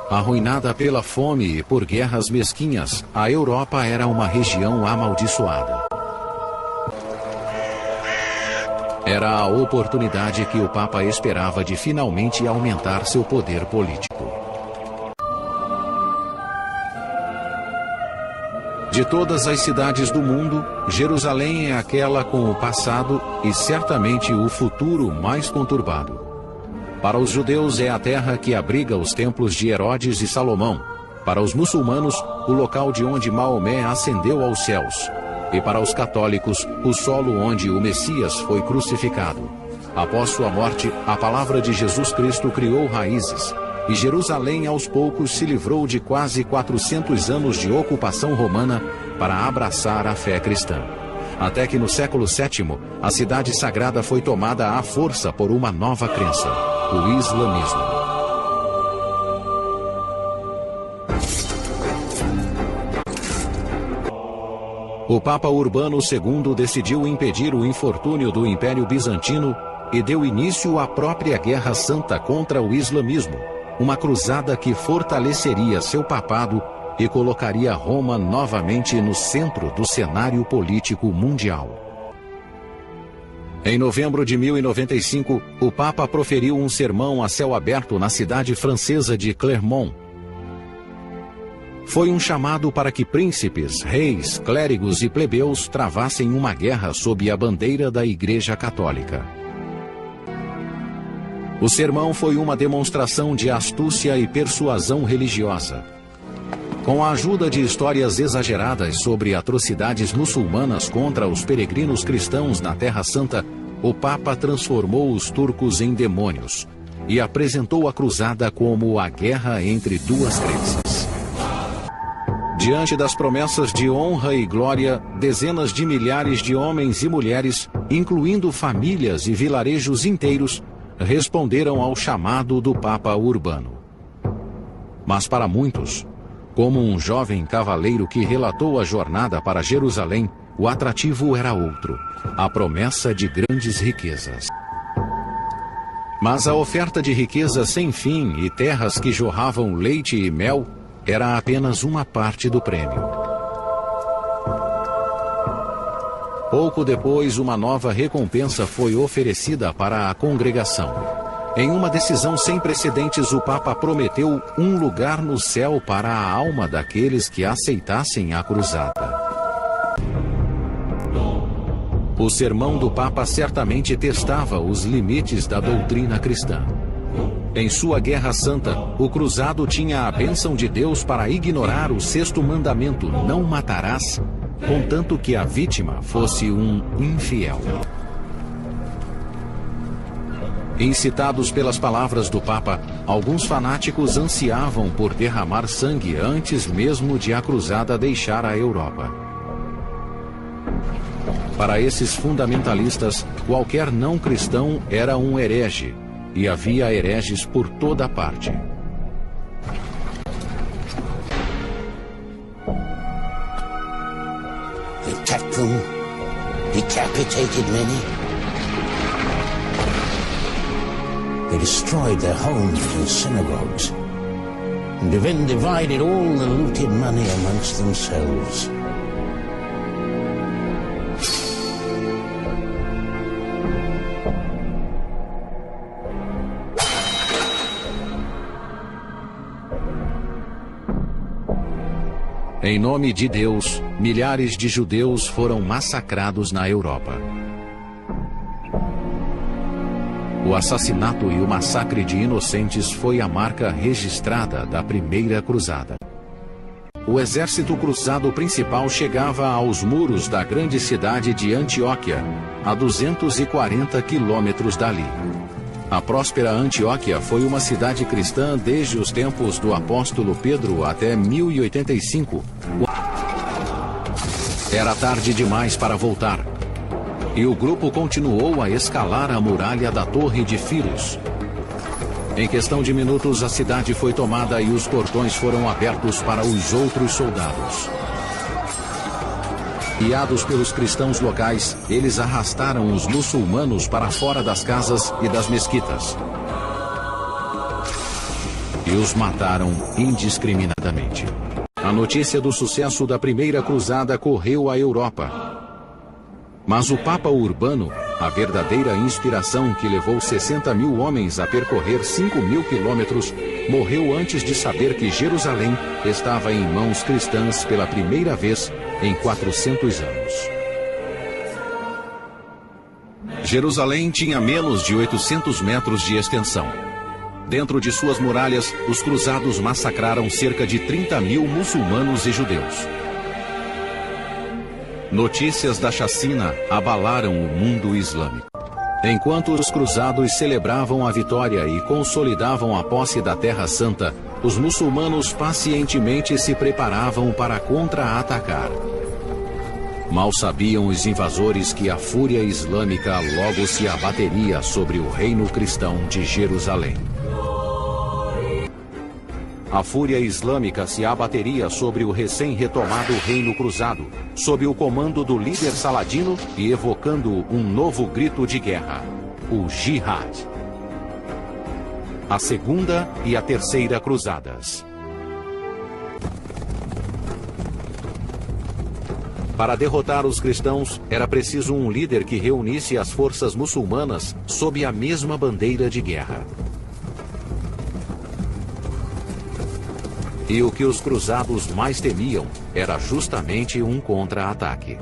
Arruinada pela fome e por guerras mesquinhas, a Europa era uma região amaldiçoada. Era a oportunidade que o Papa esperava de finalmente aumentar seu poder político. De todas as cidades do mundo, Jerusalém é aquela com o passado e certamente o futuro mais conturbado. Para os judeus é a terra que abriga os templos de Herodes e Salomão. Para os muçulmanos, o local de onde Maomé ascendeu aos céus. E para os católicos, o solo onde o Messias foi crucificado. Após sua morte, a palavra de Jesus Cristo criou raízes, e Jerusalém aos poucos se livrou de quase 400 anos de ocupação romana para abraçar a fé cristã. Até que no século VII, a cidade sagrada foi tomada à força por uma nova crença, o islamismo. O Papa Urbano II decidiu impedir o infortúnio do Império Bizantino e deu início à própria Guerra Santa contra o islamismo, uma cruzada que fortaleceria seu papado e colocaria Roma novamente no centro do cenário político mundial. Em novembro de 1095, o Papa proferiu um sermão a céu aberto na cidade francesa de Clermont. Foi um chamado para que príncipes, reis, clérigos e plebeus travassem uma guerra sob a bandeira da Igreja Católica. O sermão foi uma demonstração de astúcia e persuasão religiosa. Com a ajuda de histórias exageradas sobre atrocidades muçulmanas contra os peregrinos cristãos na Terra Santa, o Papa transformou os turcos em demônios e apresentou a cruzada como a guerra entre duas crenças. Diante das promessas de honra e glória, dezenas de milhares de homens e mulheres, incluindo famílias e vilarejos inteiros, responderam ao chamado do Papa Urbano. Mas para muitos, como um jovem cavaleiro que relatou a jornada para Jerusalém, o atrativo era outro, a promessa de grandes riquezas. Mas a oferta de riquezas sem fim e terras que jorravam leite e mel era apenas uma parte do prêmio. Pouco depois, uma nova recompensa foi oferecida para a congregação. Em uma decisão sem precedentes, o Papa prometeu um lugar no céu para a alma daqueles que aceitassem a cruzada. O sermão do Papa certamente testava os limites da doutrina cristã. Em sua Guerra Santa, o cruzado tinha a bênção de Deus para ignorar o sexto mandamento, não matarás, contanto que a vítima fosse um infiel. Incitados pelas palavras do Papa, alguns fanáticos ansiavam por derramar sangue antes mesmo de a cruzada deixar a Europa. Para esses fundamentalistas, qualquer não cristão era um herege, e havia hereges por toda parte. They attacked them, decapitated many. They destroyed their homes and synagogues, and even divided all the looted money amongst themselves. Em nome de Deus, milhares de judeus foram massacrados na Europa. O assassinato e o massacre de inocentes foi a marca registrada da Primeira Cruzada. O exército cruzado principal chegava aos muros da grande cidade de Antioquia, a 240 quilômetros dali. A próspera Antioquia foi uma cidade cristã desde os tempos do apóstolo Pedro até 1085. Era tarde demais para voltar. E o grupo continuou a escalar a muralha da Torre de Firos. Em questão de minutos, a cidade foi tomada e os portões foram abertos para os outros soldados. Guiados pelos cristãos locais, eles arrastaram os muçulmanos para fora das casas e das mesquitas. e os mataram indiscriminadamente. A notícia do sucesso da primeira cruzada correu à Europa. Mas o Papa Urbano, a verdadeira inspiração que levou 60 mil homens a percorrer 5.000 quilômetros, morreu antes de saber que Jerusalém estava em mãos cristãs pela primeira vez em 400 anos. Jerusalém tinha menos de 800 metros de extensão. Dentro de suas muralhas, os cruzados massacraram cerca de 30 mil muçulmanos e judeus. Notícias da chacina abalaram o mundo islâmico. Enquanto os cruzados celebravam a vitória e consolidavam a posse da Terra Santa, os muçulmanos pacientemente se preparavam para contra-atacar. Mal sabiam os invasores que a fúria islâmica logo se abateria sobre o reino cristão de Jerusalém. A fúria islâmica se abateria sobre o recém-retomado Reino Cruzado, sob o comando do líder Saladino e evocando um novo grito de guerra, o Jihad. A segunda e a terceira cruzadas. Para derrotar os cristãos, era preciso um líder que reunisse as forças muçulmanas sob a mesma bandeira de guerra. E o que os cruzados mais temiam era justamente um contra-ataque.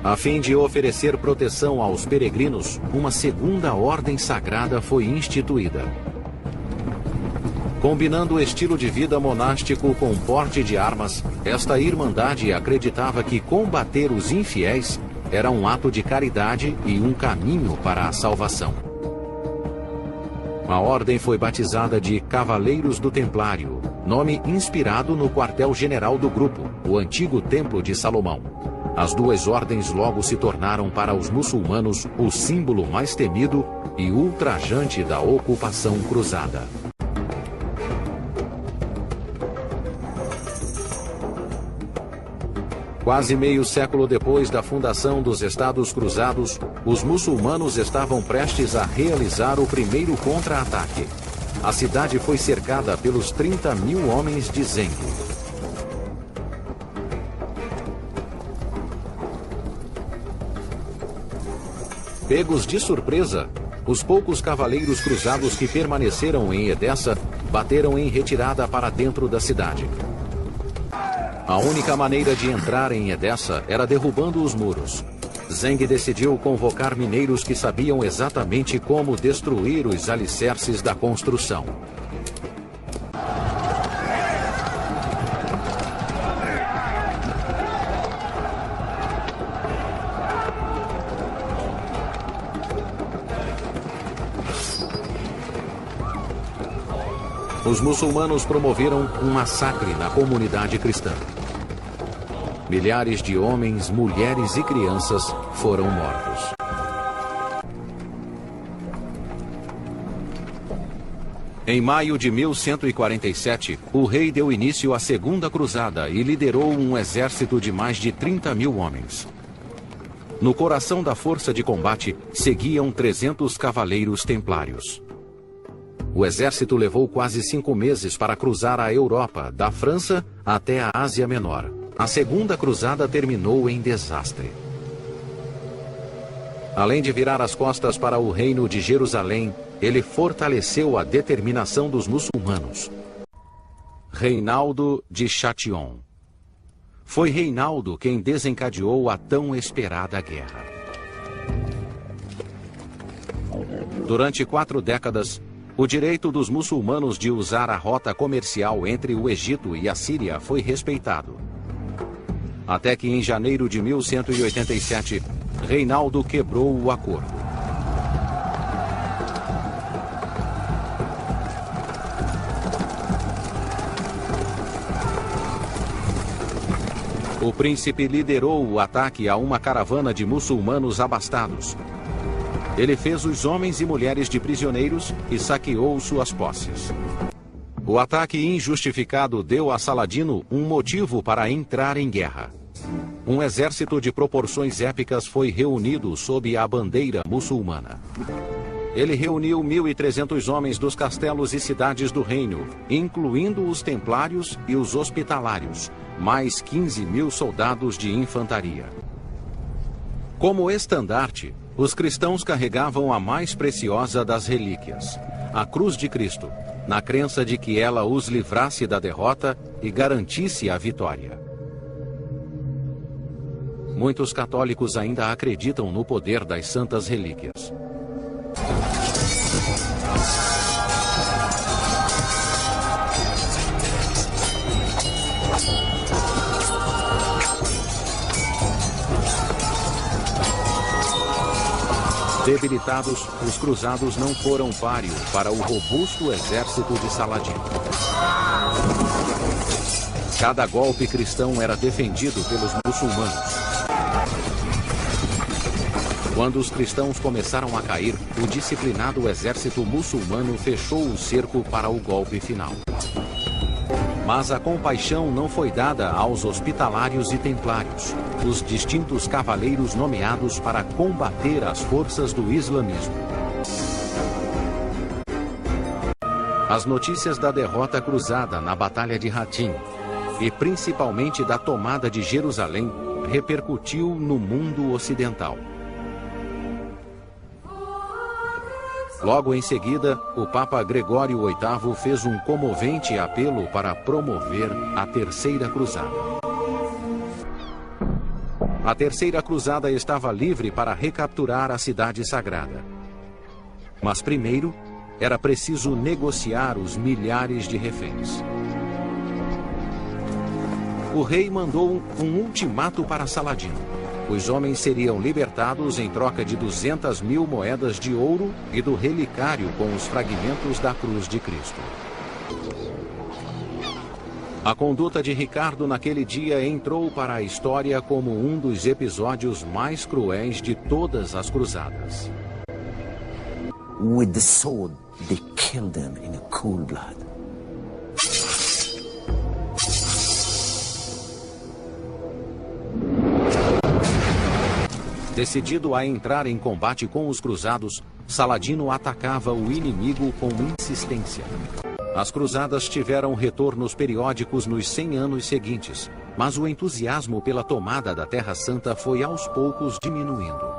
A fim de oferecer proteção aos peregrinos, uma segunda ordem sagrada foi instituída. Combinando o estilo de vida monástico com porte de armas, esta irmandade acreditava que combater os infiéis era um ato de caridade e um caminho para a salvação. A ordem foi batizada de Cavaleiros do Templário, nome inspirado no quartel-general do grupo, o antigo Templo de Salomão. As duas ordens logo se tornaram para os muçulmanos o símbolo mais temido e ultrajante da ocupação cruzada. Quase meio século depois da fundação dos Estados Cruzados, os muçulmanos estavam prestes a realizar o primeiro contra-ataque. A cidade foi cercada pelos 30 mil homens de Zeng. Pegos de surpresa, os poucos cavaleiros cruzados que permaneceram em Edessa bateram em retirada para dentro da cidade. A única maneira de entrar em Edessa era derrubando os muros. Zeng decidiu convocar mineiros que sabiam exatamente como destruir os alicerces da construção. Os muçulmanos promoveram um massacre na comunidade cristã. Milhares de homens, mulheres e crianças foram mortos. Em maio de 1147, o rei deu início à Segunda Cruzada e liderou um exército de mais de 30 mil homens. No coração da força de combate seguiam 300 cavaleiros templários. O exército levou quase 5 meses para cruzar a Europa, da França até a Ásia Menor. A Segunda Cruzada terminou em desastre. Além de virar as costas para o reino de Jerusalém, ele fortaleceu a determinação dos muçulmanos. Reinaldo de Châtillon. Foi Reinaldo quem desencadeou a tão esperada guerra. Durante 4 décadas, o direito dos muçulmanos de usar a rota comercial entre o Egito e a Síria foi respeitado. Até que em janeiro de 1187, Reinaldo quebrou o acordo. O príncipe liderou o ataque a uma caravana de muçulmanos abastados. Ele fez os homens e mulheres de prisioneiros e saqueou suas posses. O ataque injustificado deu a Saladino um motivo para entrar em guerra. Um exército de proporções épicas foi reunido sob a bandeira muçulmana. Ele reuniu 1.300 homens dos castelos e cidades do reino, incluindo os templários e os hospitalários, mais 15.000 soldados de infantaria. Como estandarte, os cristãos carregavam a mais preciosa das relíquias, a cruz de Cristo, na crença de que ela os livrasse da derrota e garantisse a vitória. Muitos católicos ainda acreditam no poder das santas relíquias. Debilitados, os cruzados não foram páreo para o robusto exército de Saladino. Cada golpe cristão era defendido pelos muçulmanos. Quando os cristãos começaram a cair, o disciplinado exército muçulmano fechou o cerco para o golpe final. Mas a compaixão não foi dada aos hospitalários e templários, os distintos cavaleiros nomeados para combater as forças do islamismo. As notícias da derrota cruzada na Batalha de Hattin, e principalmente da tomada de Jerusalém, repercutiu no mundo ocidental. Logo em seguida, o Papa Gregório VIII fez um comovente apelo para promover a Terceira Cruzada. A Terceira Cruzada estava livre para recapturar a cidade sagrada. Mas primeiro, era preciso negociar os milhares de reféns. O rei mandou um ultimato para Saladino. Os homens seriam libertados em troca de 200.000 moedas de ouro e do relicário com os fragmentos da cruz de Cristo. A conduta de Ricardo naquele dia entrou para a história como um dos episódios mais cruéis de todas as cruzadas. With the sword, they killed them in cool blood. Decidido a entrar em combate com os cruzados, Saladino atacava o inimigo com insistência. As cruzadas tiveram retornos periódicos nos 100 anos seguintes, mas o entusiasmo pela tomada da Terra Santa foi aos poucos diminuindo.